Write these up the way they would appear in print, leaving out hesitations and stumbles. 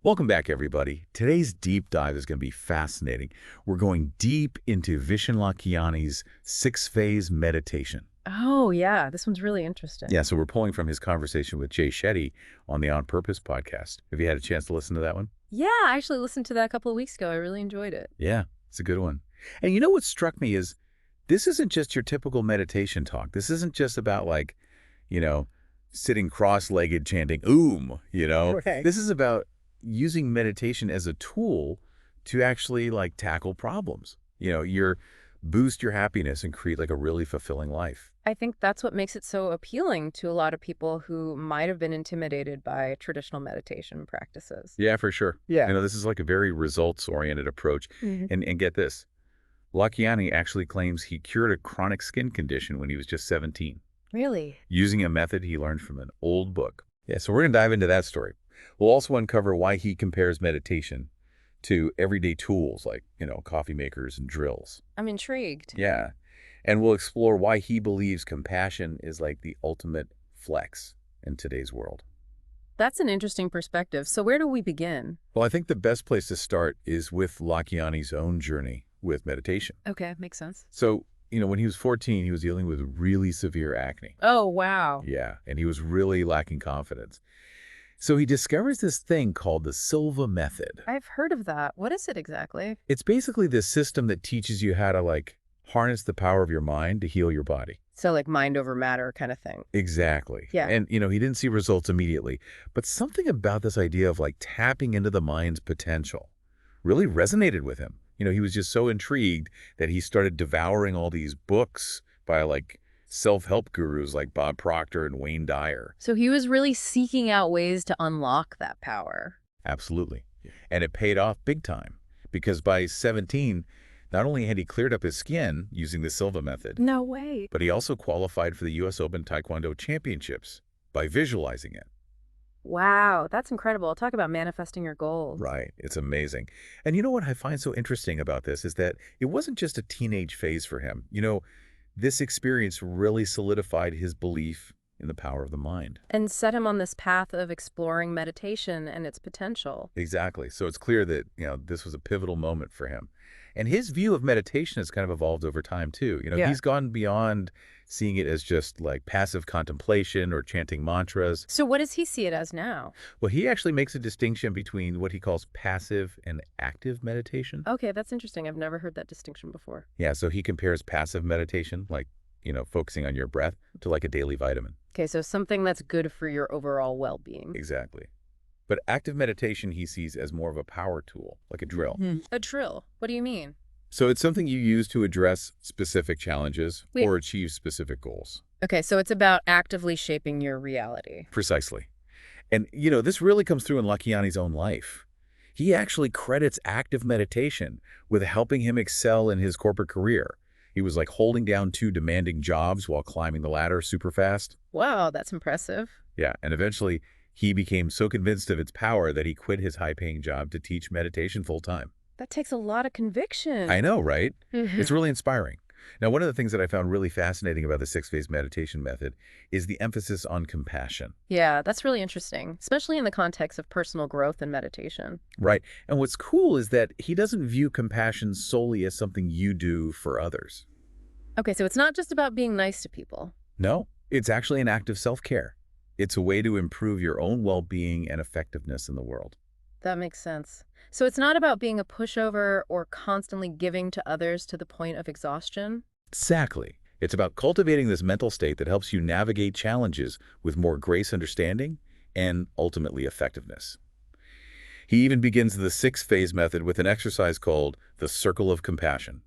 Welcome back, everybody. Today's deep dive is going to be fascinating. We're going deep into Vishen Lakhiani's six-phase meditation. Oh, yeah. This one's really Yeah, interesting. so we're pulling from his conversation with Jay Shetty on the On Purpose podcast. Have you had a chance to listen to that one? Yeah, I actually listened to that a couple of weeks ago. I really enjoyed it. Yeah, it's a good one. And you know what struck me is this isn't just your typical meditation talk. This isn't just about you know, sitting cross-legged chanting "Oom." Right. This is about using meditation as a tool to actually tackle problems. Boost your happiness and create a really fulfilling life. I think that's what makes it so appealing to a lot of people who might have been intimidated by traditional meditation practices. Yeah, for sure. Yeah. This is a very results-oriented approach. Mhm. And get this, Lakhiani actually claims he cured a chronic skin condition when he was just 17, Really? using a method he learned from an old book. Yeah, so we're going to dive into that story. We'll also uncover why he compares meditation to everyday tools coffee makers and drills. I'm intrigued. Yeah. And we'll explore why he believes compassion is like the ultimate flex in today's world. That's an interesting perspective. So where do we begin? Well, I think the best place to start is with Lakhiani's own journey with meditation. Okay, makes sense. So, when he was 14, he was dealing with really severe acne. Oh, wow. Yeah, and he was really lacking confidence. So he discovers this thing called the Silva method. I've heard of that. What is it exactly? It's basically this system that teaches you how to harness the power of your mind to heal your body. So like mind over matter kind of thing. Exactly. Yeah. And, he didn't see results immediately, but something about this idea of tapping into the mind's potential really resonated with him. He was just so intrigued that he started devouring all these books by self-help gurus like Bob Proctor and Wayne Dyer. So he was really seeking out ways to unlock that power. Absolutely. And it paid off big time because by 17, not only had he cleared up his skin using the Silva method, No way. but he also qualified for the U.S. Open Taekwondo Championships by visualizing it. Wow, that's incredible. Talk about manifesting your goals. Right. It's amazing. And you know what I find so interesting about this is that it wasn't just a teenage phase for him. This experience really solidified his belief in the power of the mind. And set him on this path of exploring meditation and its potential. Exactly. So it's clear that, this was a pivotal moment for him. And his view of meditation has kind of evolved over time, too. Yeah. He's gone beyond seeing it as just passive contemplation or chanting mantras. So what does he see it as now? Well, he actually makes a distinction between what he calls passive and active meditation. Okay, that's interesting. I've never heard that distinction before. Yeah, so he compares passive meditation, focusing on your breath, to a daily vitamin. Okay, so something that's good for your overall well-being. Exactly. But active meditation he sees as more of a power tool, like a drill. A drill? What do you mean? So it's something you use to address specific challenges Wait. or achieve specific goals. Okay, so it's about actively shaping your reality. Precisely. And, this really comes through in Lakhiani's own life. He actually credits active meditation with helping him excel in his corporate career. He was holding down 2 demanding jobs while climbing the ladder super fast. Wow, that's impressive. Yeah, and eventually he became so convinced of its power that he quit his high-paying job to teach meditation full-time. That takes a lot of conviction. I know, right? Mhm. It's really inspiring. Now, one of the things that I found really fascinating about the 6-phase meditation method is the emphasis on compassion. Yeah, that's really interesting, especially in the context of personal growth and meditation. Right. And what's cool is that he doesn't view compassion solely as something you do for others. Okay, so it's not just about being nice to people. No, it's actually an act of self-care. It's a way to improve your own well-being and effectiveness in the world. That makes sense. So it's not about being a pushover or constantly giving to others to the point of exhaustion? Exactly. It's about cultivating this mental state that helps you navigate challenges with more grace, understanding, and ultimately effectiveness. He even begins the 6-phase method with an exercise called the Circle of Compassion.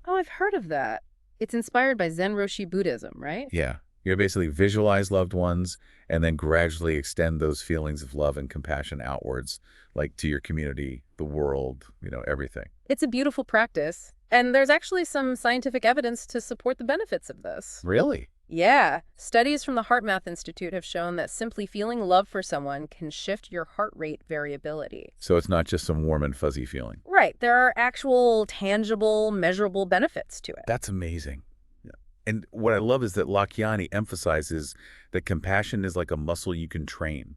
Oh, I've heard of that. It's inspired by Zen Roshi Buddhism, right? Yeah. You basically visualize loved ones and then gradually extend those feelings of love and compassion outwards, to your community, the world, everything. It's a beautiful practice. And there's actually some scientific evidence to support the benefits of this. Really? Yeah. Studies from the HeartMath Institute have shown that simply feeling love for someone can shift your heart rate variability. So it's not just some warm and fuzzy feeling. Right. There are actual, tangible, measurable benefits to it. That's amazing. Yeah. And what I love is that Lakhiani emphasizes that compassion is like a muscle you can train.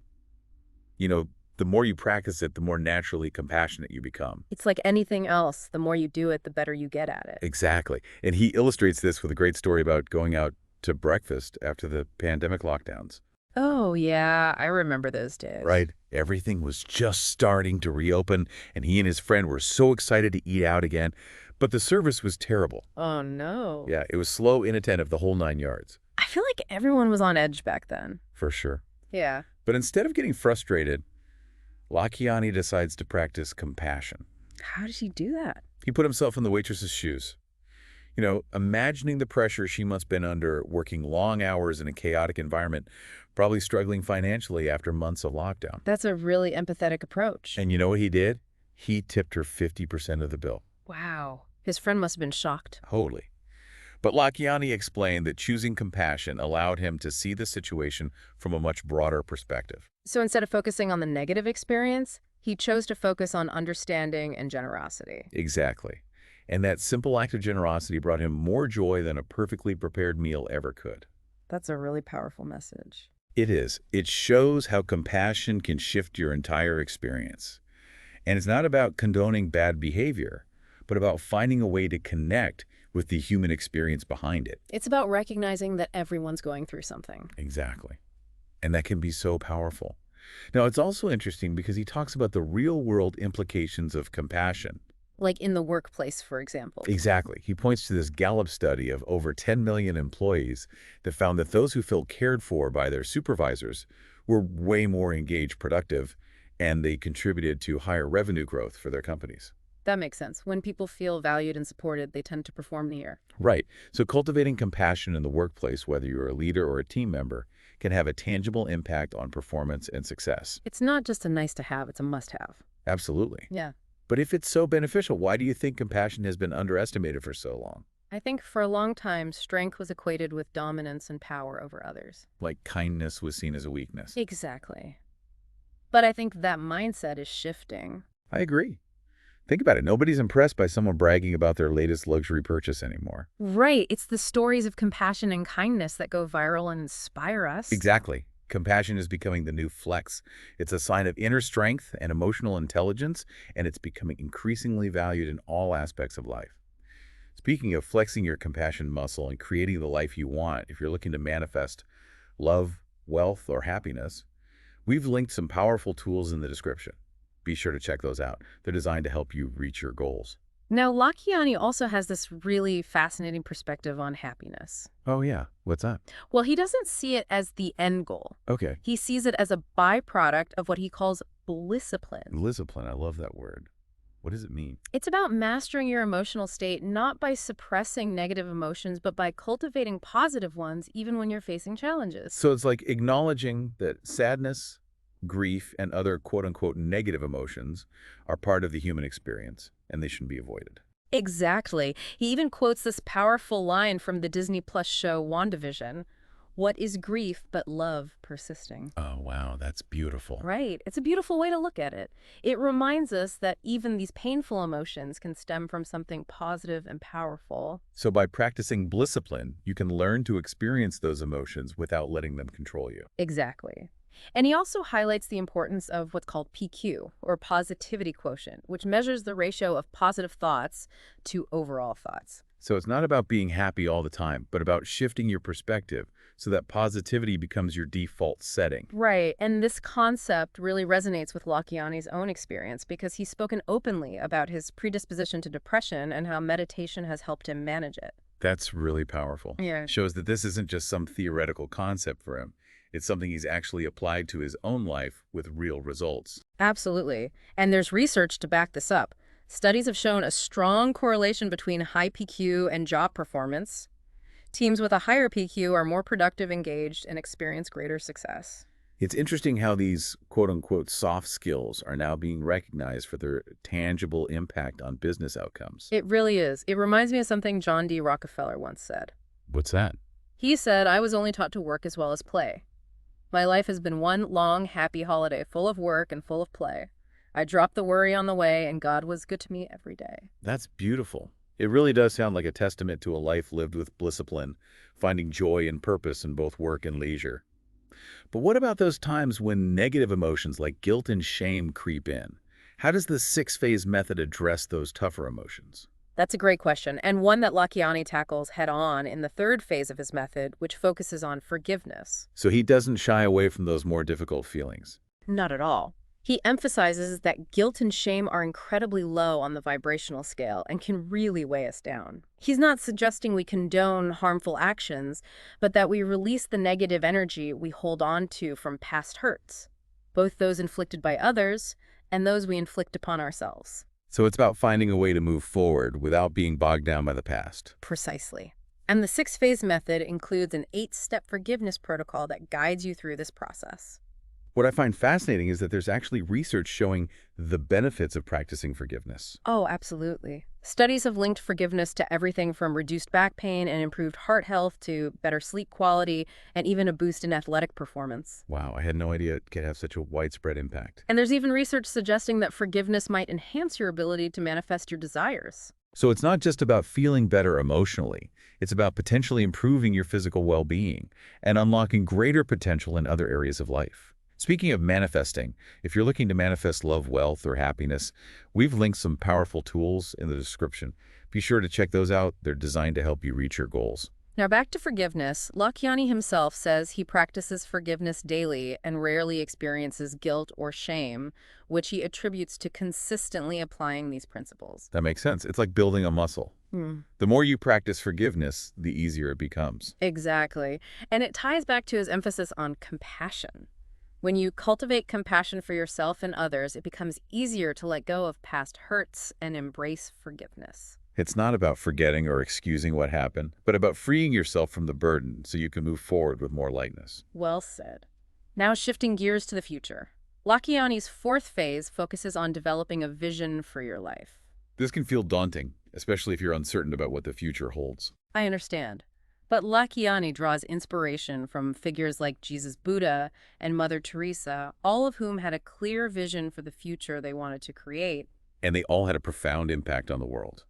the more you practice it, the more naturally compassionate you become. It's like anything else. The more you do it, the better you get at it. Exactly. And he illustrates this with a great story about going out to breakfast after the pandemic lockdowns. Oh, yeah, I remember those days. Right? Everything was just starting to reopen, and he and his friend were so excited to eat out again. But the service was terrible. Oh, no. Yeah, it was slow, inattentive, the whole 9 yards. I feel like everyone was on edge back then. For sure. Yeah. But instead of getting frustrated, Lakhiani decides to practice compassion. How did he do that? He put himself in the waitress's shoes. You know, imagining the pressure she must have been under, working long hours in a chaotic environment, probably struggling financially after months of lockdown. That's a really empathetic approach. And you know what he did? He tipped her 50% of the bill. Wow. His friend must have been shocked. Totally. But Lakhiani explained that choosing compassion allowed him to see the situation from a much broader perspective. So instead of focusing on the negative experience, he chose to focus on understanding and generosity. Exactly. And that simple act of generosity brought him more joy than a perfectly prepared meal ever could. That's a really powerful message. It is. It shows how compassion can shift your entire experience. And it's not about condoning bad behavior, but about finding a way to connect with the human experience behind it. It's about recognizing that everyone's going through something. Exactly. And that can be so powerful. Now, it's also interesting because he talks about the real-world implications of compassion. Like in the workplace, for example. Exactly. He points to this Gallup study of over 10 million employees that found that those who felt cared for by their supervisors were way more engaged, productive, and they contributed to higher revenue growth for their companies. That makes sense. When people feel valued and supported, they tend to perform near. Right. So cultivating compassion in the workplace, whether you're a leader or a team member, can have a tangible impact on performance and success. It's not just a nice to have, it's a must have. Absolutely. Yeah. But if it's so beneficial, why do you think compassion has been underestimated for so long? I think for a long time, strength was equated with dominance and power over others. Like kindness was seen as a weakness. Exactly. But I think that mindset is shifting. I agree. Think about it. Nobody's impressed by someone bragging about their latest luxury purchase anymore. Right. It's the stories of compassion and kindness that go viral and inspire us. Exactly. Compassion is becoming the new flex. It's a sign of inner strength and emotional intelligence, and it's becoming increasingly valued in all aspects of life. Speaking of flexing your compassion muscle and creating the life you want, if you're looking to manifest love, wealth, or happiness, we've linked some powerful tools in the description. Be sure to check those out. They're designed to help you reach your goals. Now, Lakhiani also has this really fascinating perspective on happiness. Oh, yeah. What's that? Well, he doesn't see it as the end goal. Okay. He sees it as a byproduct of what he calls blissipline. Blissipline. I love that word. What does it mean? It's about mastering your emotional state, not by suppressing negative emotions, but by cultivating positive ones, even when you're facing challenges. So it's like acknowledging that sadness, grief, and other quote-unquote negative emotions are part of the human experience, and they shouldn't be avoided. Exactly. He even quotes this powerful line from the Disney Plus show WandaVision. What is grief but love persisting? Oh, wow. That's beautiful. Right. It's a beautiful way to look at it. It reminds us that even these painful emotions can stem from something positive and powerful. So by practicing blissipline, you can learn to experience those emotions without letting them control you. Exactly. And he also highlights the importance of what's called PQ, or positivity quotient, which measures the ratio of positive thoughts to overall thoughts. So it's not about being happy all the time, but about shifting your perspective so that positivity becomes your default setting. Right, and this concept really resonates with Lakhiani's own experience because he's spoken openly about his predisposition to depression and how meditation has helped him manage it. That's really powerful. Yeah. It shows that this isn't just some theoretical concept for him. It's something he's actually applied to his own life with real results. Absolutely. And there's research to back this up. Studies have shown a strong correlation between high PQ and job performance. Teams with a higher PQ are more productive, engaged, and experience greater success. It's interesting how these quote-unquote soft skills are now being recognized for their tangible impact on business outcomes. It really is. It reminds me of something John D. Rockefeller once said. What's that? He said, "I was only taught to work as well as play. My life has been one long, happy holiday, full of work and full of play. I dropped the worry on the way, and God was good to me every day." That's beautiful. It really does sound like a testament to a life lived with blissipline, finding joy and purpose in both work and leisure. But what about those times when negative emotions like guilt and shame creep in? How does the six-phase method address those tougher emotions? That's a great question, and one that Lakhiani tackles head-on in the third phase of his method, which focuses on forgiveness. So he doesn't shy away from those more difficult feelings. Not at all. He emphasizes that guilt and shame are incredibly low on the vibrational scale and can really weigh us down. He's not suggesting we condone harmful actions, but that we release the negative energy we hold on to from past hurts, both those inflicted by others and those we inflict upon ourselves. So it's about finding a way to move forward without being bogged down by the past. Precisely. And the six-phase method includes an 8-step forgiveness protocol that guides you through this process. What I find fascinating is that there's actually research showing the benefits of practicing forgiveness. Oh, absolutely. Studies have linked forgiveness to everything from reduced back pain and improved heart health to better sleep quality and even a boost in athletic performance. Wow, I had no idea it could have such a widespread impact. And there's even research suggesting that forgiveness might enhance your ability to manifest your desires. So it's not just about feeling better emotionally. It's about potentially improving your physical well-being and unlocking greater potential in other areas of life. Speaking of manifesting, if you're looking to manifest love, wealth, or happiness, we've linked some powerful tools in the description. Be sure to check those out. They're designed to help you reach your goals. Now back to forgiveness. Lakhiani himself says he practices forgiveness daily and rarely experiences guilt or shame, which he attributes to consistently applying these principles. That makes sense. It's like building a muscle. The more you practice forgiveness, the easier it becomes. Exactly. And it ties back to his emphasis on compassion. When you cultivate compassion for yourself and others, it becomes easier to let go of past hurts and embrace forgiveness. It's not about forgetting or excusing what happened, but about freeing yourself from the burden so you can move forward with more lightness. Well said. Now shifting gears to the future. Lakhiani's fourth phase focuses on developing a vision for your life. This can feel daunting, especially if you're uncertain about what the future holds. I understand. But Lakhiani draws inspiration from figures like Jesus Buddha and Mother Teresa, all of whom had a clear vision for the future they wanted to create. And they all had a profound impact on the world.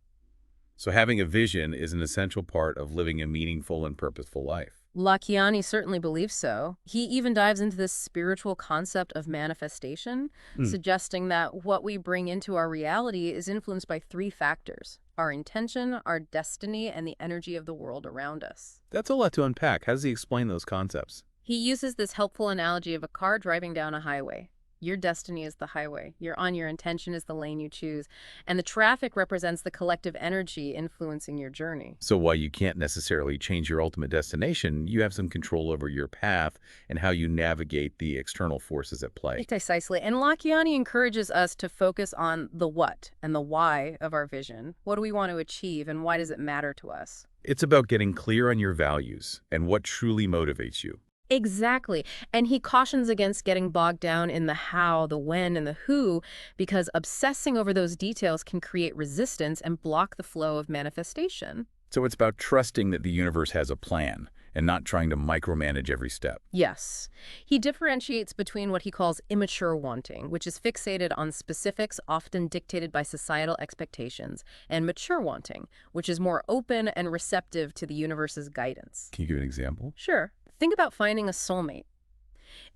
So having a vision is an essential part of living a meaningful and purposeful life. Lakhiani certainly believes so. He even dives into this spiritual concept of manifestation, suggesting that what we bring into our reality is influenced by 3 factors: our intention, our destiny, and the energy of the world around us. That's a lot to unpack. How does he explain those concepts? He uses this helpful analogy of a car driving down a highway. Your destiny is the highway. Your intention is the lane you choose. And the traffic represents the collective energy influencing your journey. So while you can't necessarily change your ultimate destination, you have some control over your path and how you navigate the external forces at play. Precisely. And Lakhiani encourages us to focus on the what and the why of our vision. What do we want to achieve and why does it matter to us? It's about getting clear on your values and what truly motivates you. Exactly. And he cautions against getting bogged down in the how, the when, and the who, because obsessing over those details can create resistance and block the flow of manifestation. So it's about trusting that the universe has a plan and not trying to micromanage every step. Yes. He differentiates between what he calls immature wanting, which is fixated on specifics often dictated by societal expectations, and mature wanting, which is more open and receptive to the universe's guidance. Can you give an example? Sure. Think about finding a soulmate.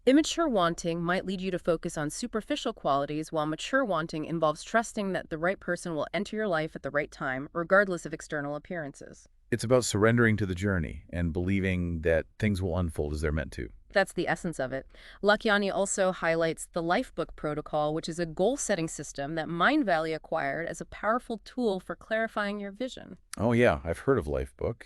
Immature wanting might lead you to focus on superficial qualities, while mature wanting involves trusting that the right person will enter your life at the right time, regardless of external appearances. It's about surrendering to the journey and believing that things will unfold as they're meant to. That's the essence of it. Lakhiani also highlights the Lifebook Protocol, which is a goal-setting system that Mindvalley acquired as a powerful tool for clarifying your vision. Oh yeah, I've heard of Lifebook.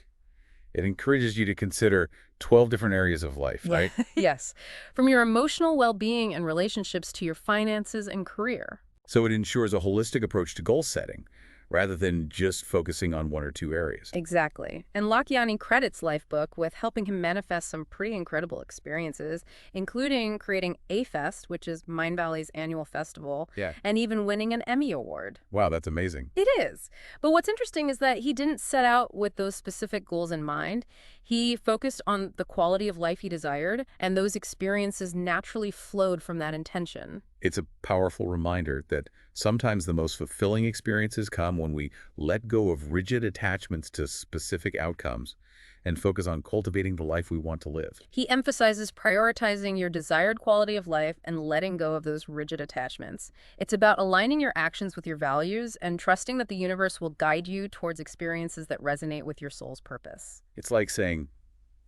It encourages you to consider 12 different areas of life, right? Yes. From your emotional well-being and relationships to your finances and career. So it ensures a holistic approach to goal setting, rather than just focusing on 1 or 2 areas. Exactly. And Lakhiani credits Lifebook with helping him manifest some pretty incredible experiences, including creating A-Fest, which is Mindvalley's annual festival, and even winning an Emmy Award. Wow, that's amazing. It is. But what's interesting is that he didn't set out with those specific goals in mind. He focused on the quality of life he desired, and those experiences naturally flowed from that intention. It's a powerful reminder that sometimes the most fulfilling experiences come when we let go of rigid attachments to specific outcomes and focus on cultivating the life we want to live. He emphasizes prioritizing your desired quality of life and letting go of those rigid attachments. It's about aligning your actions with your values and trusting that the universe will guide you towards experiences that resonate with your soul's purpose. It's like saying,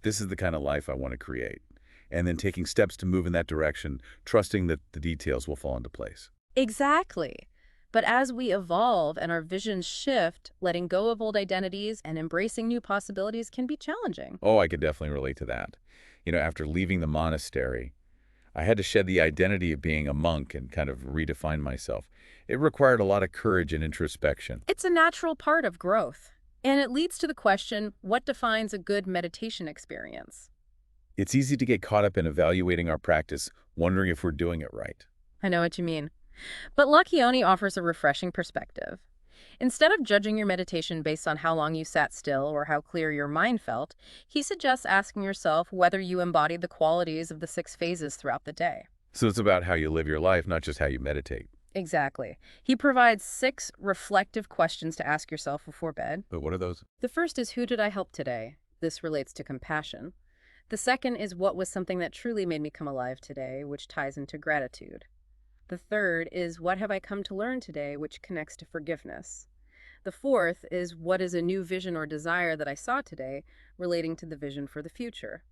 this is the kind of life I want to create, and then taking steps to move in that direction, trusting that the details will fall into place. Exactly. But as we evolve and our visions shift, letting go of old identities and embracing new possibilities can be challenging. Oh, I could definitely relate to that. After leaving the monastery, I had to shed the identity of being a monk and kind of redefine myself. It required a lot of courage and introspection. It's a natural part of growth. And it leads to the question, what defines a good meditation experience? It's easy to get caught up in evaluating our practice, wondering if we're doing it right. I know what you mean. But Lakhiani offers a refreshing perspective. Instead of judging your meditation based on how long you sat still or how clear your mind felt, he suggests asking yourself whether you embodied the qualities of the 6 phases throughout the day. So it's about how you live your life, not just how you meditate. Exactly. He provides 6 reflective questions to ask yourself before bed. But what are those? The first is, who did I help today? This relates to compassion. The second is, what was something that truly made me come alive today, which ties into gratitude. The third is, what have I come to learn today, which connects to forgiveness. The fourth is, what is a new vision or desire that I saw today, relating to the vision for the future.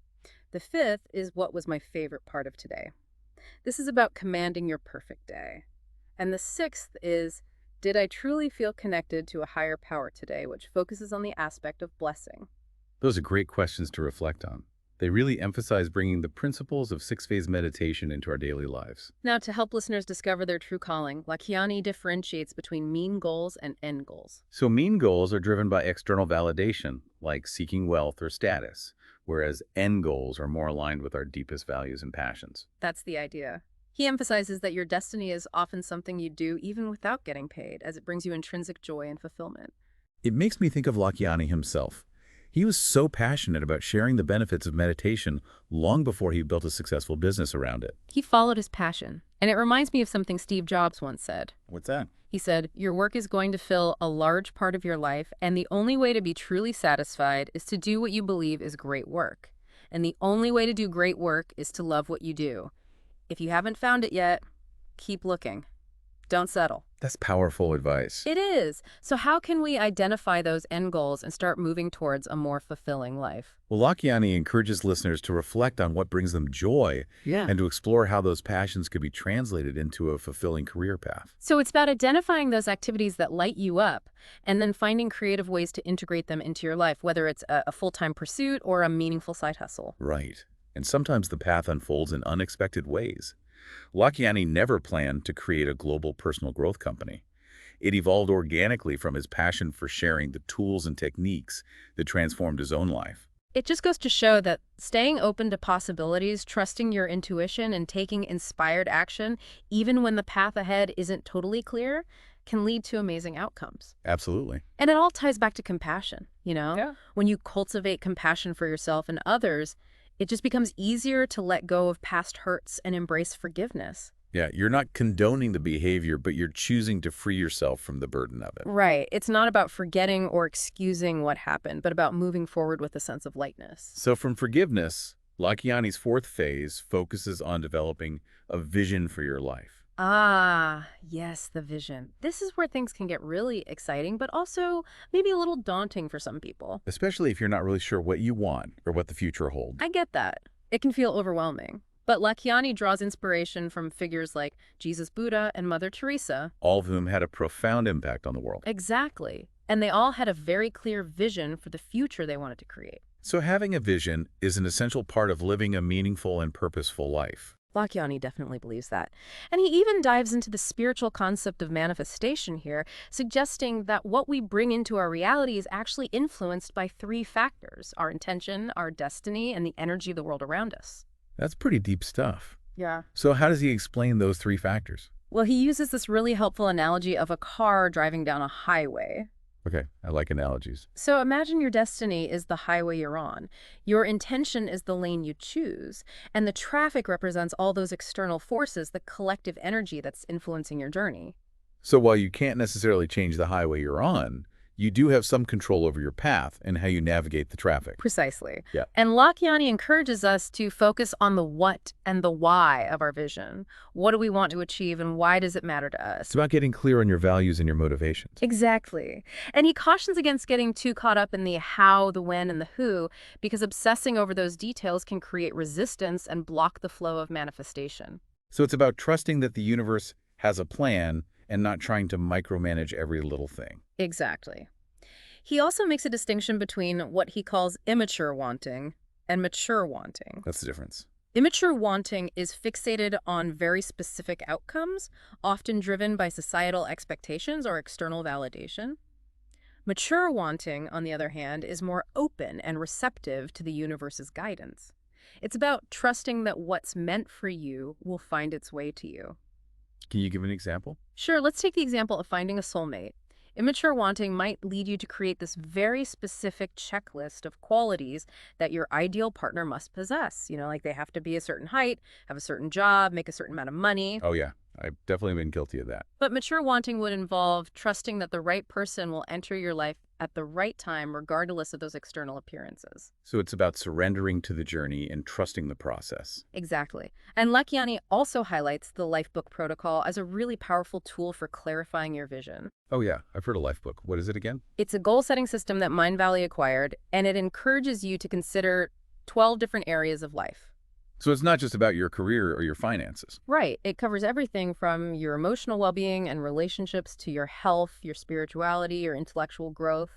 The fifth is, what was my favorite part of today. This is about commanding your perfect day. And the sixth is, did I truly feel connected to a higher power today, which focuses on the aspect of blessing. Those are great questions to reflect on. They really emphasize bringing the principles of 6-phase meditation into our daily lives. Now, to help listeners discover their true calling, Lakhiani differentiates between mean goals and end goals. So mean goals are driven by external validation, like seeking wealth or status, whereas end goals are more aligned with our deepest values and passions. That's the idea. He emphasizes that your destiny is often something you do even without getting paid, as it brings you intrinsic joy and fulfillment. It makes me think of Lakhiani himself. He was so passionate about sharing the benefits of meditation long before he built a successful business around it. He followed his passion, and it reminds me of something Steve Jobs once said. What's that? He said, your work is going to fill a large part of your life, and the only way to be truly satisfied is to do what you believe is great work. And the only way to do great work is to love what you do. If you haven't found it yet, keep looking. Don't settle. That's powerful advice. It is. So how can we identify those end goals and start moving towards a more fulfilling life? Well, Lakhiani encourages listeners to reflect on what brings them joy and to explore how those passions could be translated into a fulfilling career path. So it's about identifying those activities that light you up and then finding creative ways to integrate them into your life, whether it's a full-time pursuit or a meaningful side hustle. Right. And sometimes the path unfolds in unexpected ways. Lakhiani never planned to create a global personal growth company. It evolved organically from his passion for sharing the tools and techniques that transformed his own life. It just goes to show that staying open to possibilities, trusting your intuition, and taking inspired action, even when the path ahead isn't totally clear, can lead to amazing outcomes. Absolutely. And it all ties back to compassion, you know? Yeah. When you cultivate compassion for yourself and others, it just becomes easier to let go of past hurts and embrace forgiveness. Yeah, you're not condoning the behavior, but you're choosing to free yourself from the burden of it. Right. It's not about forgetting or excusing what happened, but about moving forward with a sense of lightness. So from forgiveness, Lakhiani's 4th phase focuses on developing a vision for your life. Ah, yes, the vision. This is where things can get really exciting, but also maybe a little daunting for some people. Especially if you're not really sure what you want or what the future holds. I get that. It can feel overwhelming. But Lakhiani draws inspiration from figures like Jesus Buddha and Mother Teresa. All of whom had a profound impact on the world. Exactly. And they all had a very clear vision for the future they wanted to create. So having a vision is an essential part of living a meaningful and purposeful life. Lakhiani definitely believes that. And he even dives into the spiritual concept of manifestation here, suggesting that what we bring into our reality is actually influenced by 3 factors: our intention, our destiny, and the energy of the world around us. That's pretty deep stuff. Yeah. So how does he explain those 3 factors? Well, he uses this really helpful analogy of a car driving down a highway. Okay, I like analogies. So imagine your destiny is the highway you're on. Your intention is the lane you choose. And the traffic represents all those external forces, the collective energy that's influencing your journey. So while you can't necessarily change the highway you're on, You do have some control over your path and how you navigate the traffic. Precisely. Yeah. And Lakhiani encourages us to focus on the what and the why of our vision. What do we want to achieve and why does it matter to us? It's about getting clear on your values and your motivations. Exactly. And he cautions against getting too caught up in the how, the when, and the who, because obsessing over those details can create resistance and block the flow of manifestation. So it's about trusting that the universe has a plan and not trying to micromanage every little thing. Exactly. He also makes a distinction between what he calls immature wanting and mature wanting. That's the difference. Immature wanting is fixated on very specific outcomes, often driven by societal expectations or external validation. Mature wanting, on the other hand, is more open and receptive to the universe's guidance. It's about trusting that what's meant for you will find its way to you. Can you give an example? Sure, let's take the example of finding a soulmate. Immature wanting might lead you to create this very specific checklist of qualities that your ideal partner must possess. Like they have to be a certain height, have a certain job, make a certain amount of money. Oh, yeah. I've definitely been guilty of that. But mature wanting would involve trusting that the right person will enter your life at the right time, regardless of those external appearances. So it's about surrendering to the journey and trusting the process. Exactly. And Lakhiani also highlights the Lifebook Protocol as a really powerful tool for clarifying your vision. Oh, yeah. I've heard of Lifebook. What is it again? It's a goal-setting system that Mindvalley acquired, and it encourages you to consider 12 different areas of life. So it's not just about your career or your finances. Right. It covers everything from your emotional well-being and relationships to your health, your spirituality, your intellectual growth.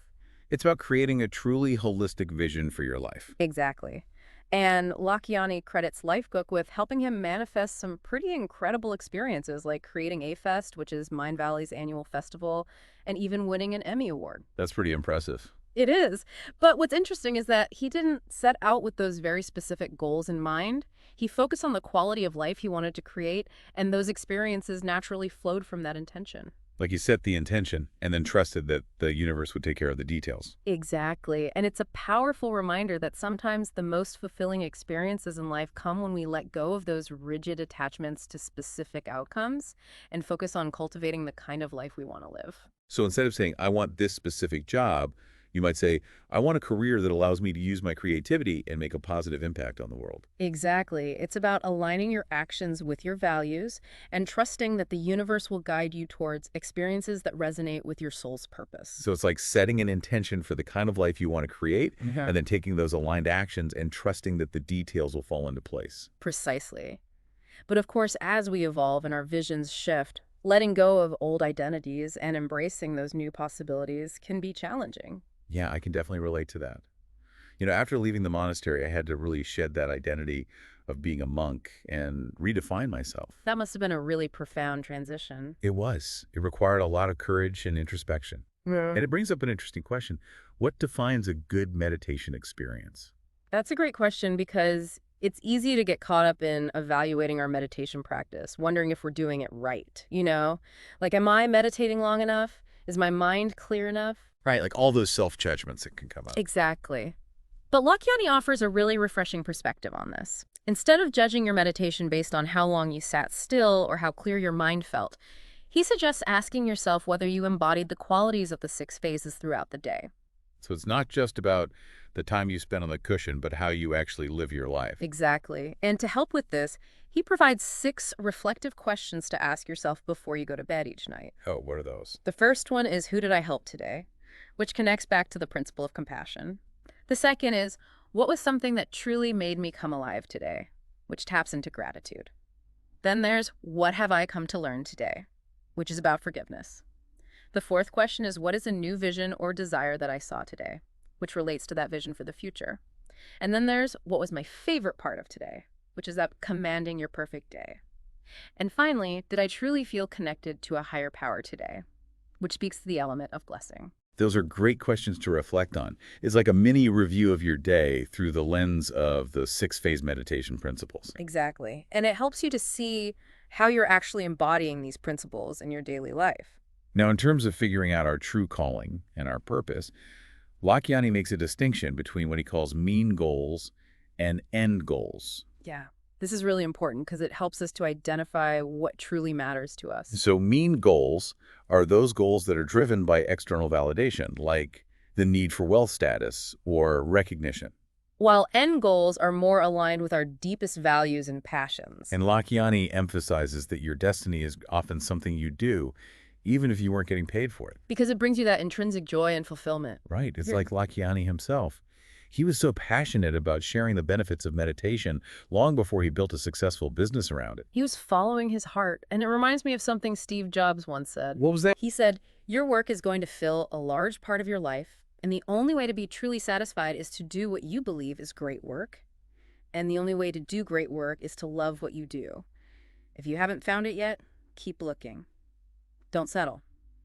It's about creating a truly holistic vision for your life. Exactly. And Lakhiani credits Lifebook with helping him manifest some pretty incredible experiences, like creating A-Fest, which is Mindvalley's annual festival, and even winning an Emmy Award. That's pretty impressive. It is. But what's interesting is that he didn't set out with those very specific goals in mind. He focused on the quality of life he wanted to create, and those experiences naturally flowed from that intention. Like he set the intention and then trusted that the universe would take care of the details. Exactly. And it's a powerful reminder that sometimes the most fulfilling experiences in life come when we let go of those rigid attachments to specific outcomes and focus on cultivating the kind of life we want to live. So instead of saying, I want this specific job, you might say, I want a career that allows me to use my creativity and make a positive impact on the world. Exactly. It's about aligning your actions with your values and trusting that the universe will guide you towards experiences that resonate with your soul's purpose. So it's like setting an intention for the kind of life you want to create, and then taking those aligned actions and trusting that the details will fall into place. Precisely. But of course, as we evolve and our visions shift, letting go of old identities and embracing those new possibilities can be challenging. Yeah, I can definitely relate to that. After leaving the monastery, I had to really shed that identity of being a monk and redefine myself. That must have been a really profound transition. It was. It required a lot of courage and introspection. Yeah. And it brings up an interesting question. What defines a good meditation experience? That's a great question because it's easy to get caught up in evaluating our meditation practice, wondering if we're doing it right. Like, am I meditating long enough? Is my mind clear enough? Right, like all those self-judgments that can come up. Exactly. But Lakhiani offers a really refreshing perspective on this. Instead of judging your meditation based on how long you sat still or how clear your mind felt, he suggests asking yourself whether you embodied the qualities of the 6 phases throughout the day. So it's not just about the time you spend on the cushion, but how you actually live your life. Exactly. And to help with this, he provides 6 reflective questions to ask yourself before you go to bed each night. Oh, what are those? The first one is, who did I help today? Which connects back to the principle of compassion. The second is, what was something that truly made me come alive today? Which taps into gratitude. Then there's, what have I come to learn today? Which is about forgiveness. The fourth question is, what is a new vision or desire that I saw today? Which relates to that vision for the future. And then there's, what was my favorite part of today? Which is about commanding your perfect day. And finally, did I truly feel connected to a higher power today? Which speaks to the element of blessing. Those are great questions to reflect on. It's like a mini review of your day through the lens of the 6-phase meditation principles. Exactly. And it helps you to see how you're actually embodying these principles in your daily life. Now, in terms of figuring out our true calling and our purpose, Lakhiani makes a distinction between what he calls mean goals and end goals. Yeah. This is really important because it helps us to identify what truly matters to us. So mean goals are those goals that are driven by external validation, like the need for wealth status or recognition. While end goals are more aligned with our deepest values and passions. And Lakhiani emphasizes that your destiny is often something you do, even if you weren't getting paid for it. Because it brings you that intrinsic joy and fulfillment. Right. It's like Lakhiani himself. He was so passionate about sharing the benefits of meditation long before he built a successful business around it. He was following his heart, and it reminds me of something Steve Jobs once said. What was that? He said, "Your work is going to fill a large part of your life, and the only way to be truly satisfied is to do what you believe is great work. And the only way to do great work is to love what you do. If you haven't found it yet, keep looking. Don't settle."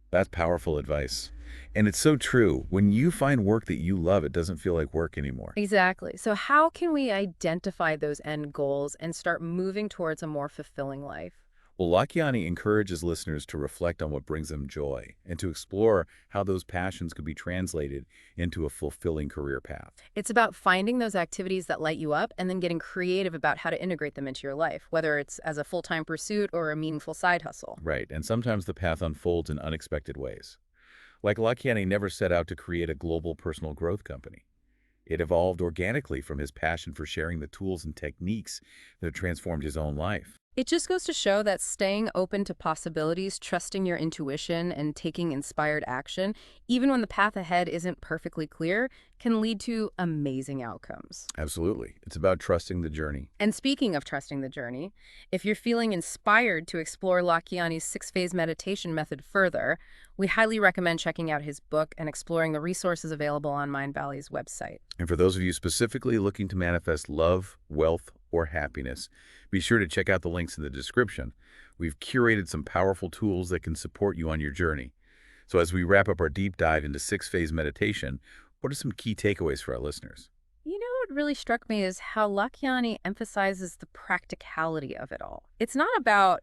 That's powerful advice. And it's so true. When you find work that you love, it doesn't feel like work anymore. Exactly. So how can we identify those end goals and start moving towards a more fulfilling life? Well, Lakhiani encourages listeners to reflect on what brings them joy and to explore how those passions could be translated into a fulfilling career path. It's about finding those activities that light you up and then getting creative about how to integrate them into your life, whether it's as a full-time pursuit or a meaningful side hustle. Right, and sometimes the path unfolds in unexpected ways. Like Lakhiani never set out to create a global personal growth company. It evolved organically from his passion for sharing the tools and techniques that transformed his own life. It just goes to show that staying open to possibilities, trusting your intuition, and taking inspired action, even when the path ahead isn't perfectly clear, can lead to amazing outcomes. Absolutely. It's about trusting the journey. And speaking of trusting the journey, if you're feeling inspired to explore Lakhiani's 6-phase meditation method further, we highly recommend checking out his book and exploring the resources available on Mindvalley's website. And for those of you specifically looking to manifest love, wealth, or happiness, be sure to check out the links in the description. We've curated some powerful tools that can support you on your journey. So as we wrap up our deep dive into 6-phase meditation, what are some key takeaways for our listeners? You know what really struck me is how Lakhiani emphasizes the practicality of it all. It's not about,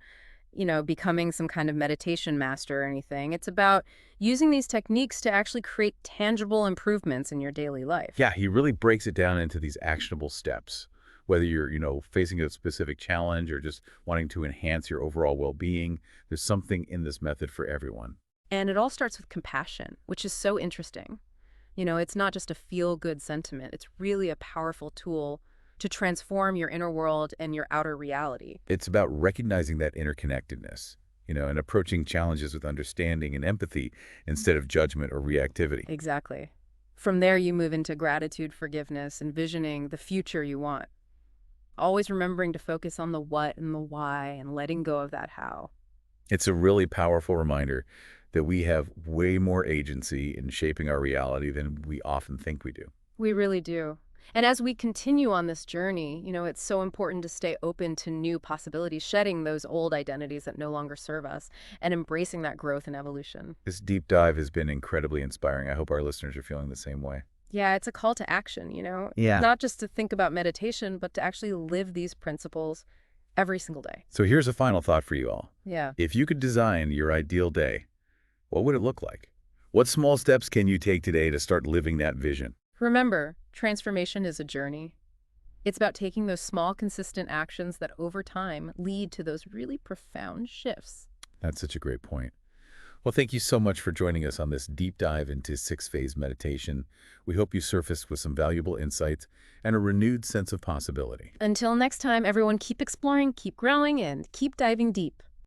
becoming some kind of meditation master or anything. It's about using these techniques to actually create tangible improvements in your daily life. Yeah, he really breaks it down into these actionable steps. Whether you're, facing a specific challenge or just wanting to enhance your overall well-being, there's something in this method for everyone. And it all starts with compassion, which is so interesting. It's not just a feel-good sentiment. It's really a powerful tool to transform your inner world and your outer reality. It's about recognizing that interconnectedness, and approaching challenges with understanding and empathy instead of judgment or reactivity. Exactly. From there, you move into gratitude, forgiveness, envisioning the future you want. Always remembering to focus on the what and the why and letting go of that how. It's a really powerful reminder that we have way more agency in shaping our reality than we often think we do. We really do. And as we continue on this journey, it's so important to stay open to new possibilities, shedding those old identities that no longer serve us, and embracing that growth and evolution. This deep dive has been incredibly inspiring. I hope our listeners are feeling the same way. Yeah, it's a call to action, Yeah. Not just to think about meditation, but to actually live these principles every single day. So here's a final thought for you all. Yeah. If you could design your ideal day, what would it look like? What small steps can you take today to start living that vision? Remember, transformation is a journey. It's about taking those small, consistent actions that over time lead to those really profound shifts. That's such a great point. Well, thank you so much for joining us on this deep dive into 6-phase meditation. We hope you surfaced with some valuable insights and a renewed sense of possibility. Until next time, everyone, keep exploring, keep growing, and keep diving deep.